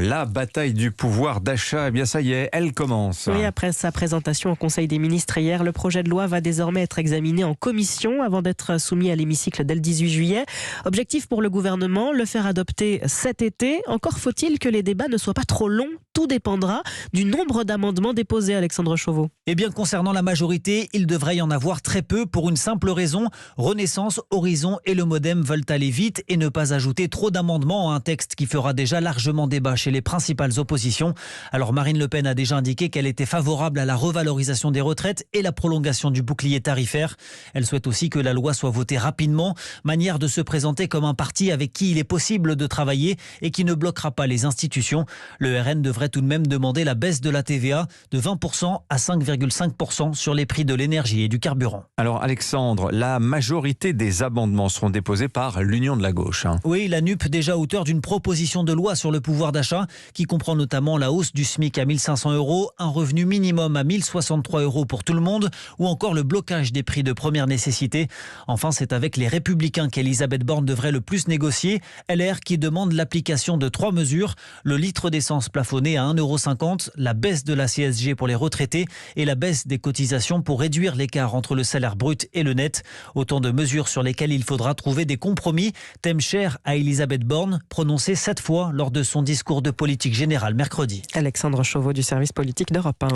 la bataille du pouvoir d'achat, eh bien ça y est, elle commence. Oui, après sa présentation au Conseil des ministres hier, le projet de loi va désormais être examiné en commission avant d'être soumis à l'hémicycle dès le 18 juillet. Objectif pour le gouvernement, le faire adopter cet été. Encore faut-il que les débats ne soient pas trop longs. Tout dépendra du nombre d'amendements déposés, Alexandre Chauveau. Eh bien, concernant la majorité, il devrait y en avoir très peu pour une simple raison. Renaissance, Horizon et le Modem veulent aller vite et ne pas ajouter trop d'amendements à un texte qui fera déjà largement débat chez les principales oppositions. Alors Marine Le Pen a déjà indiqué qu'elle était favorable à la revalorisation des retraites et la prolongation du bouclier tarifaire. Elle souhaite aussi que la loi soit votée rapidement, manière de se présenter comme un parti avec qui il est possible de travailler et qui ne bloquera pas les institutions. Le RN devrait tout de même demander la baisse de la TVA de 20% à 5,5% sur les prix de l'énergie et du carburant. Alors Alexandre, la majorité des amendements seront déposés par l'Union de la gauche. Oui, la NUP déjà auteur d'une proposition de loi sur le pouvoir d'achat qui comprend notamment la hausse du SMIC à 1 500 €, un revenu minimum à 1 063 € pour tout le monde ou encore le blocage des prix de première nécessité. Enfin, c'est avec les Républicains qu'Elisabeth Borne devrait le plus négocier. LR qui demande l'application de 3 mesures, le litre d'essence plafonné à 1,50 €, la baisse de la CSG pour les retraités et la baisse des cotisations pour réduire l'écart entre le salaire brut et le net. Autant de mesures sur lesquelles il faudra trouver des compromis. Thème cher à Elisabeth Borne, prononcé 7 fois lors de son discours de politique générale mercredi. Alexandre Chauveau du service politique d'Europe 1.